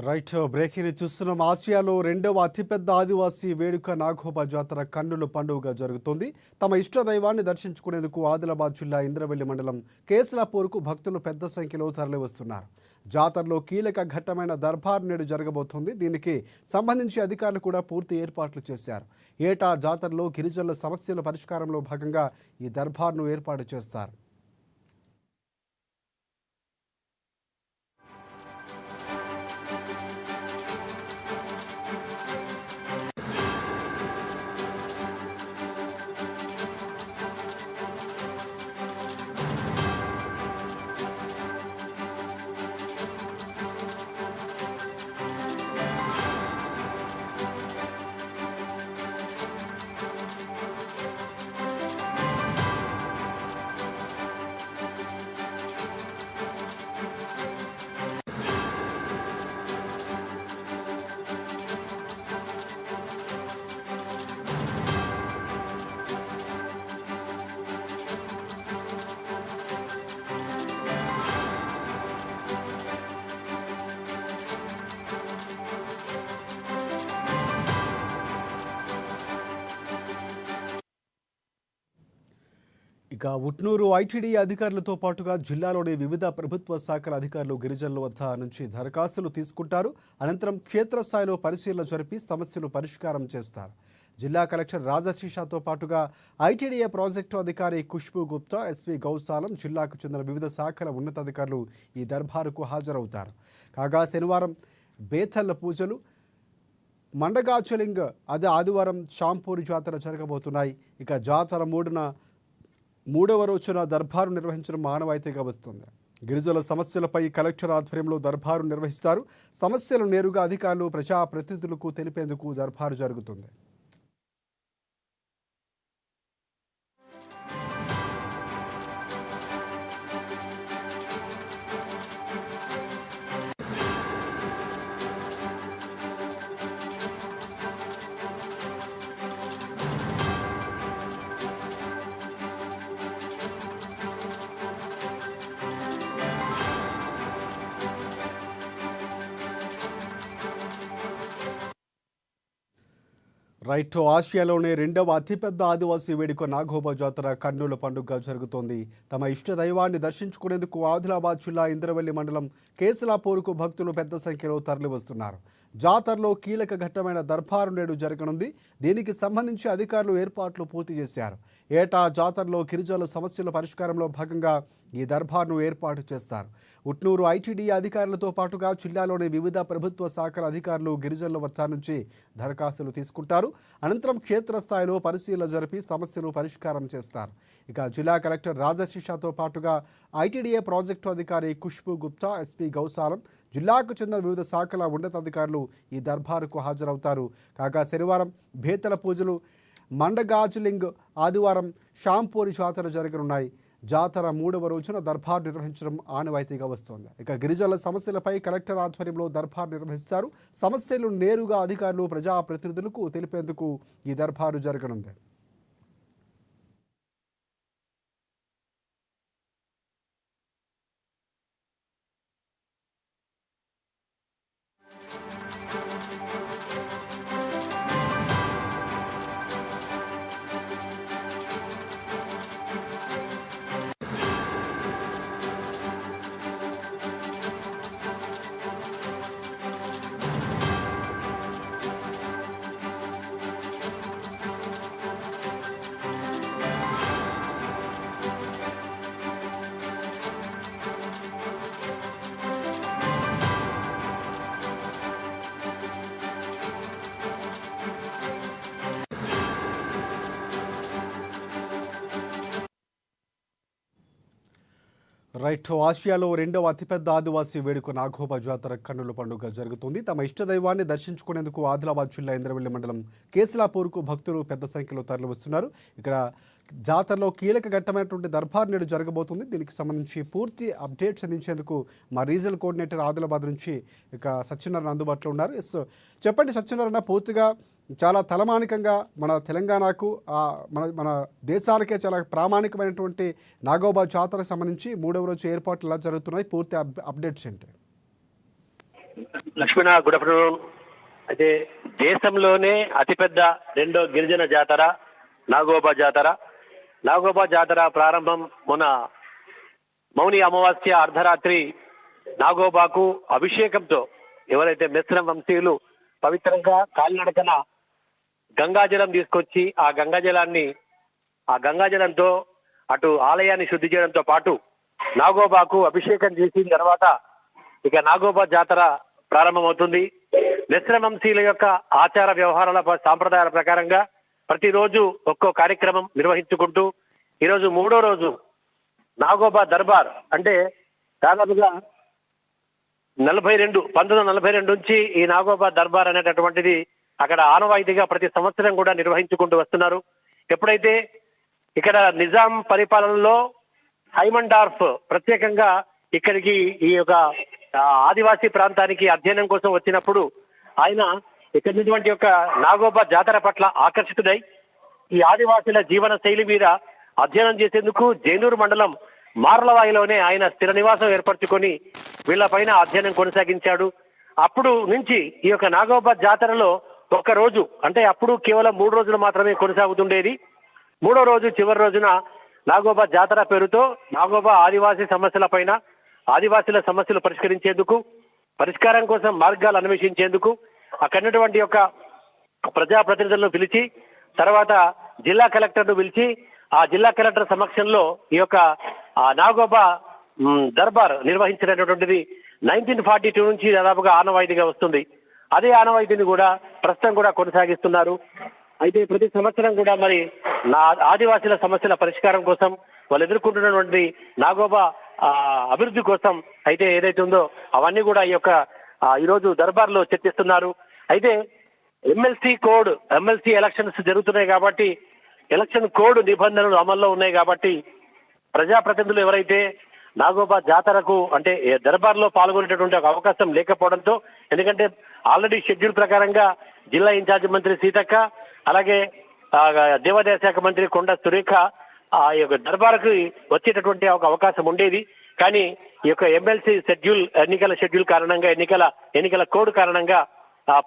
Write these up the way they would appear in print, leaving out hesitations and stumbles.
Right breaking చూస్తున్నాం. ఆసియాలో రెండవ అతిపెద్ద ఆదివాసీ వేడుక నాగోబా జాతర కన్నుల పండుగగా జరుగుతోంది. తమ ఇష్ట దైవాన్ని దర్శించుకునేందుకు ఆదిలాబాద్ జిల్లా ఇంద్రవెల్లి మండలం కేస్లాపూర్కు భక్తులు పెద్ద సంఖ్యలో తరలివస్తున్నారు. జాతరలో కీలక ఘట్టమైన దర్బార్ నేడు జరగబోతోంది. దీనికి సంబంధించి అధికారులు కూడా పూర్తి ఏర్పాట్లు చేశారు. ఏటా జాతరలో గిరిజనుల సమస్యల పరిష్కారంలో భాగంగా ఈ దర్బార్ను ఏర్పాటు చేస్తారు. ఇక ఉట్నూరు ఐటీడీ అధికారులతో పాటుగా జిల్లాలోని వివిధ ప్రభుత్వ శాఖల అధికారులు గిరిజనుల వద్ద నుంచి దరఖాస్తులు తీసుకుంటారు. అనంతరం క్షేత్రస్థాయిలో పరిశీలన జరిపి సమస్యలు పరిష్కారం చేస్తారు. జిల్లా కలెక్టర్ రాజశీషాతో పాటుగా ఐటీడీఏ ప్రాజెక్టు అధికారి ఖుష్బూ గుప్తా, ఎస్పీ గౌసాలం, జిల్లాకు చెందిన వివిధ శాఖల ఉన్నతాధికారులు ఈ దర్బారుకు హాజరవుతారు. కాగా శనివారం బేతల్ల పూజలు, మండగాచలింగ్ ఆదివారం షాంపూరి జాతర జరగబోతున్నాయి. ఇక జాతర మూడవ రోజున దర్బారు నిర్వహించడం మానవాయితీగా వస్తుంది. గిరిజనుల సమస్యలపై కలెక్టర్ ఆధ్వర్యంలో దర్బారు నిర్వహిస్తారు. సమస్యలు నేరుగా అధికారులు, ప్రజాప్రతినిధులకు తెలిపేందుకు దర్బారు జరుగుతుంది. రైట్ ఆసియాలోనే రెండవ అతిపెద్ద ఆదివాసీ వేడుక నాగోబా జాతర కన్నుల పండుగగా జరుగుతోంది. తమ ఇష్ట దైవాన్ని దర్శించుకునేందుకు ఆదిలాబాద్ జిల్లా ఇంద్రవెల్లి మండలం కేసులాపూర్కు భక్తులు పెద్ద సంఖ్యలో తరలివస్తున్నారు. జాతరలో కీలక ఘట్టమైన దర్బారు నేడు జరగనుంది. దీనికి సంబంధించి అధికారులు ఏర్పాట్లు పూర్తి చేశారు. ఏటా జాతరలో గిరిజనుల సమస్యల పరిష్కారంలో భాగంగా ఈ దర్బార్ను ఏర్పాటు చేస్తారు. ఉట్నూరు ఐటీడీ అధికారులతో పాటుగా జిల్లాలోని వివిధ ప్రభుత్వ శాఖల అధికారులు గిరిజనుల వద్ద నుంచి దరఖాస్తులు తీసుకుంటారు. అనంతరం క్షేత్రస్థాయిలో పరిశీలన జరిపి సమస్యలు పరిష్కారం చేస్తారు. ఇక జిల్లా కలెక్టర్ రాజశీషాతో పాటుగా ఐటీడీఏ ప్రాజెక్టు అధికారి ఖుష్బూ గుప్తా, ఎస్పీ గౌసాలం, జిల్లాకు చెందిన వివిధ శాఖల ఉన్నతాధికారులు ఈ దర్బారుకు హాజరవుతారు. కాగా శనివారం బేతల పూజలు, మండగాజలింగ్, ఆదివారం షాంపూరి జాతర జరగనున్నాయి. జాతర మూడవ రోజున దర్బార్ నిర్వహించడం ఆనవాయితీగా వస్తోంది. ఇక గిరిజనుల సమస్యలపై కలెక్టర్ ఆధ్వర్యంలో దర్బార్ నిర్వహిస్తారు. సమస్యలు నేరుగా అధికారులు, ప్రజాప్రతినిధులకు తెలిపేందుకు ఈ దర్బారు జరగనుంది. రైట్ ఆసియాలో రెండవ అతిపెద్ద ఆదివాసీ వేడుక నాగోబా జాతర కన్నుల పండుగ జరుగుతుంది. తమ ఇష్ట దైవాన్ని దర్శించుకునేందుకు ఆదిలాబాద్ జిల్లా ఇంద్రవెల్లి మండలం కేసులాపూర్కు భక్తులు పెద్ద సంఖ్యలో తరలివస్తున్నారు. ఇక్కడ జాతరలో కీలక ఘట్టమైనటువంటి దర్బార్ నేడు జరగబోతుంది. దీనికి సంబంధించి పూర్తి అప్డేట్స్ అందించేందుకు మా రీజనల్ కోఆర్డినేటర్ ఆదిలాబాద్ నుంచి ఇక సత్యనారాయణ అందుబాటులో ఉన్నారు. చెప్పండి సత్యనారాయణ, పూర్తిగా చాలా తలమానికంగా మన తెలంగాణకు మన దేశానికే చాలా ప్రామాణికమైనటువంటి నాగోబా జాతరకు సంబంధించి 3వ రోజు ఏర్పాట్లు ఎలా జరుగుతున్నాయి, పూర్తి అప్డేట్స్ ఏంటి? లక్ష్మణ, గుడ్ ఆఫ్టర్నూన్. అయితే దేశంలోనే అతిపెద్ద రెండో గిరిజన జాతర నాగోబా జాతర. నాగోబా జాతర ప్రారంభం మొన్న మౌని అమావాస్య అర్ధరాత్రి నాగోబాకు అభిషేకంతో ఎవరైతే మిశ్రమ వంశీయులు పవిత్రంగా కాలినడకన గంగాజలం తీసుకొచ్చి ఆ గంగాజలంతో అటు ఆలయాన్ని శుద్ధి చేయడంతో పాటు నాగోబాకు అభిషేకం చేసిన తర్వాత ఇక నాగోబా జాతర ప్రారంభమవుతుంది. మిశ్రమ వంశీయుల యొక్క ఆచార వ్యవహారాల సాంప్రదాయాల ప్రకారంగా ప్రతిరోజు ఒక్కో కార్యక్రమం నిర్వహించుకుంటూ ఈరోజు మూడో రోజు నాగోబా దర్బార్ అంటే దాదాపుగా 1942 నుంచి ఈ నాగోబా దర్బార్ అనేటటువంటిది అక్కడ ఆనవాయితీగా ప్రతి సంవత్సరం కూడా నిర్వహించుకుంటూ వస్తున్నారు. ఎప్పుడైతే ఇక్కడ నిజాం పరిపాలనలో హైమండార్ఫ్ ప్రత్యేకంగా ఇక్కడికి ఈ యొక్క ఆదివాసీ ప్రాంతానికి అధ్యయనం కోసం వచ్చినప్పుడు ఆయన ఇక్కడ ఉన్నటువంటి యొక్క నాగోబా జాతర పట్ల ఆకర్షితుడై ఈ ఆదివాసీల జీవన శైలి మీద అధ్యయనం చేసేందుకు జైనూరు మండలం మార్లవాయిలోనే ఆయన స్థిర నివాసం ఏర్పరచుకొని వీళ్లపైన అధ్యయనం కొనసాగించాడు. అప్పుడు నుంచి ఈ యొక్క నాగోబా జాతరలో ఒక్క రోజు అంటే అప్పుడు కేవలం 3 రోజులు మాత్రమే కొనసాగుతుండేది. మూడో రోజు చివరి రోజున నాగోబా జాతర పేరుతో నాగోబా ఆదివాసీ సమస్యలపైన ఆదివాసీల సమస్యలు పరిష్కరించేందుకు పరిష్కారం కోసం మార్గాలు అన్వేషించేందుకు అక్కడున్నటువంటి యొక్క ప్రజాప్రతినిధులను పిలిచి తర్వాత జిల్లా కలెక్టర్ను పిలిచి ఆ జిల్లా కలెక్టర్ సమక్షంలో ఈ యొక్క నాగోబా దర్బార్ నిర్వహించినటువంటిది 1942 నుంచి దాదాపుగా ఆనవాయితీగా వస్తుంది. అదే ఆనవాయితీని కూడా ప్రస్తుతం కూడా కొనసాగిస్తున్నారు. అయితే ప్రతి సంవత్సరం కూడా మరి ఆదివాసీల సమస్యల పరిష్కారం కోసం వాళ్ళు ఎదుర్కొంటున్నటువంటి నాగోబా అభివృద్ధి కోసం అయితే ఏదైతే ఉందో అవన్నీ కూడా ఈ యొక్క ఈరోజు దర్బార్ లో చర్చిస్తున్నారు. అయితే ఎమ్మెల్సీ ఎలక్షన్స్ జరుగుతున్నాయి కాబట్టి ఎలక్షన్ కోడ్ నిబంధనలు అమల్లో ఉన్నాయి కాబట్టి ప్రజాప్రతినిధులు ఎవరైతే నాగోబా జాతరకు అంటే దర్బార్ లో పాల్గొనేటటువంటి ఒక అవకాశం లేకపోవడంతో ఎందుకంటే ఆల్రెడీ షెడ్యూల్ ప్రకారంగా జిల్లా ఇన్ఛార్జి మంత్రి సీతక్క అలాగే దేవాదాయ శాఖ మంత్రి కొండ సురేఖ ఆ యొక్క దర్బార్కు వచ్చేటటువంటి ఒక అవకాశం ఉండేది. కానీ ఈ యొక్క ఎమ్మెల్సీ ఎన్నికల షెడ్యూల్ కారణంగా ఎన్నికల కోడ్ కారణంగా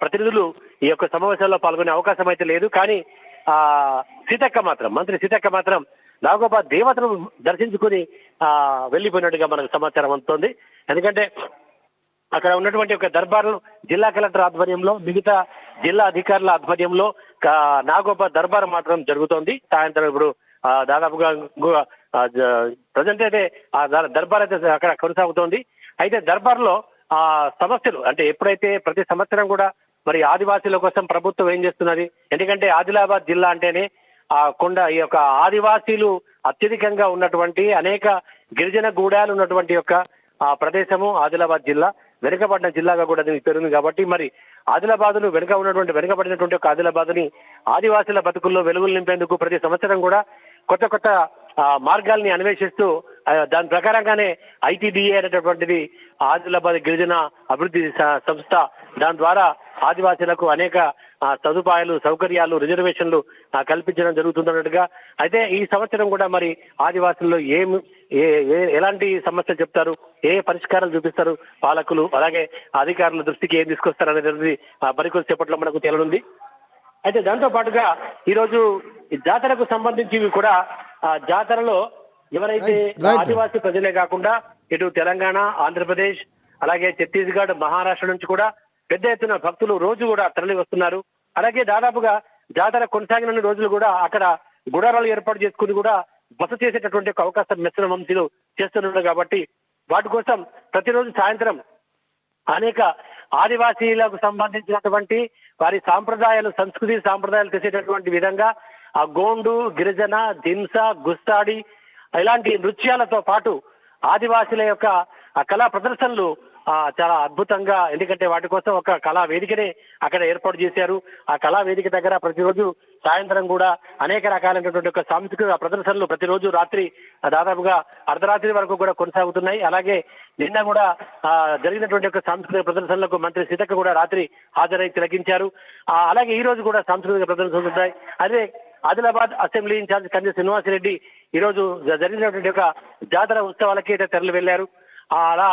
ప్రతినిధులు ఈ యొక్క సమావేశాల్లో పాల్గొనే అవకాశం అయితే లేదు. కానీ మంత్రి సీతక్క మాత్రం నాగోబా దేవతను దర్శించుకుని వెళ్లిపోయినట్టుగా మనకు సమాచారం అందుతోంది. ఎందుకంటే అక్కడ ఉన్నటువంటి ఒక దర్బార్ జిల్లా కలెక్టర్ ఆధ్వర్యంలో మిగతా జిల్లా అధికారుల ఆధ్వర్యంలో నాగోబా దర్బార్ మాత్రం జరుగుతోంది. సాయంత్రం ఇప్పుడు దాదాపుగా ప్రజెంట్ అయితే ఆ దర్బార్ అయితే అక్కడ కొనసాగుతోంది. అయితే దర్బార్ లో సమస్యలు అంటే ఎప్పుడైతే ప్రతి సంవత్సరం కూడా మరి ఆదివాసీల కోసం ప్రభుత్వం ఏం చేస్తున్నది, ఎందుకంటే ఆదిలాబాద్ జిల్లా అంటేనే ఈ యొక్క ఆదివాసీలు అత్యధికంగా ఉన్నటువంటి అనేక గిరిజన గూడాలు ఉన్నటువంటి యొక్క ప్రదేశము ఆదిలాబాద్ జిల్లా. వెనుకబడిన జిల్లాగా కూడా దీనికి పేరుంది కాబట్టి మరి ఆదిలాబాద్ను వెనుకబడినటువంటి ఒక ఆదిలాబాద్ని ఆదివాసీల బతుకుల్లో వెలుగులు నింపేందుకు ప్రతి సంవత్సరం కూడా కొత్త మార్గాల్ని అన్వేషిస్తూ దాని ప్రకారంగానే ఐటీడీఏ అనేటటువంటిది ఆదిలాబాద్ గిరిజన అభివృద్ధి సంస్థ దాని ద్వారా ఆదివాసీలకు అనేక సదుపాయాలు సౌకర్యాలు రిజర్వేషన్లు కల్పించడం జరుగుతుందన్నట్టుగా. అయితే ఈ సంవత్సరం కూడా మరి ఆదివాసుల్లో ఎలాంటి సమస్యలు చెప్తారు, ఏ పరిష్కారాలు చూపిస్తారు పాలకులు అలాగే అధికారుల దృష్టికి ఏం తీసుకొస్తారు అనేది మరికొద్ది సేపట్లో మనకు తేలనుంది. అయితే దాంతో పాటుగా ఈరోజు ఈ జాతరకు సంబంధించి కూడా జాతరలో ఎవరైతే ఆదివాసీ ప్రజలే కాకుండా ఇటు తెలంగాణ ఆంధ్రప్రదేశ్ అలాగే ఛత్తీస్గఢ్ మహారాష్ట్ర నుంచి కూడా పెద్ద ఎత్తున భక్తులు రోజు కూడా తరలి వస్తున్నారు. అలాగే దాదాపుగా జాతర కొనసాగిన రోజులు కూడా అక్కడ గుడారాలు ఏర్పాటు చేసుకుని కూడా బస చేసేటటువంటి ఒక అవకాశం మిశ్రమ వంశీలు చేస్తున్నారు. కాబట్టి వాటి కోసం ప్రతిరోజు సాయంత్రం అనేక ఆదివాసీలకు సంబంధించినటువంటి వారి సంస్కృతి సాంప్రదాయాలు తెలిసేటటువంటి విధంగా ఆ గోండు గిరిజన దింస గుస్తాడి ఇలాంటి నృత్యాలతో పాటు ఆదివాసీల యొక్క కళా ప్రదర్శనలు చాలా అద్భుతంగా, ఎందుకంటే వాటి కోసం ఒక కళా వేదికనే అక్కడ ఏర్పాటు చేశారు. ఆ కళా వేదిక దగ్గర ప్రతిరోజు సాయంత్రం కూడా అనేక రకాలైనటువంటి ఒక సాంస్కృతిక ప్రదర్శనలు ప్రతిరోజు రాత్రి దాదాపుగా అర్ధరాత్రి వరకు కూడా కొనసాగుతున్నాయి. అలాగే నిన్న కూడా జరిగినటువంటి ఒక సాంస్కృతిక ప్రదర్శనలకు మంత్రి సీతక్క కూడా రాత్రి హాజరై తిలకించారు. అలాగే ఈ రోజు కూడా సాంస్కృతిక ప్రదర్శనలు ఉంటాయి. అదే ఆదిలాబాద్ అసెంబ్లీ ఇన్ఛార్జ్ కంది శ్రీనివాసరెడ్డి ఈ రోజు జరిగినటువంటి ఒక జాతర ఉత్సవాలకి అయితే తెరలి వెళ్లారు. అలా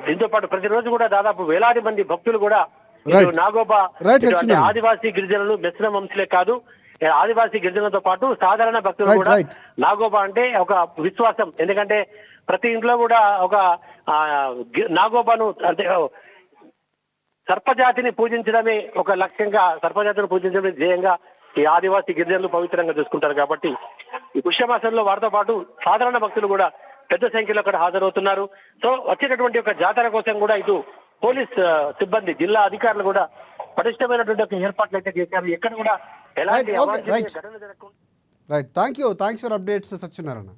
దీంతో పాటు ప్రతిరోజు కూడా దాదాపు వేలాది మంది భక్తులు కూడా Right. ఇటు నాగోబా Right, ఇటు అంటే Sachin. ఆదివాసీ గిరిజనులు మెస్సిన వంశులే కాదు, ఆదివాసీ గిరిజనులతో పాటు సాధారణ భక్తులు Right, కూడా right. నాగోబా అంటే ఒక విశ్వాసం. ఎందుకంటే ప్రతి ఇంట్లో కూడా ఒక నాగోబాను అంటే సర్పజాతిని పూజించడమే ఒక లక్ష్యంగా, సర్పజాతిని పూజించడమే ధ్యేయంగా ఈ ఆదివాసీ గిరిజనులు పవిత్రంగా చూసుకుంటారు. కాబట్టి ఈ పుష్యమాసంలో వారితో పాటు సాధారణ భక్తులు కూడా పెద్ద సంఖ్యలో అక్కడ హాజరవుతున్నారు. సో వచ్చేటటువంటి ఒక జాతర కోసం కూడా ఇటు పోలీస్ సిబ్బంది, జిల్లా అధికారులు కూడా పటిష్టమైనటువంటి ఒక ఏర్పాట్లు అయితే చేశారు. ఎక్కడ కూడా ఎలాంటి Right, okay, అవాంఛనీయ right. ఘటనలు జరగకుండా. Right, thanks for updates Satyanarayana.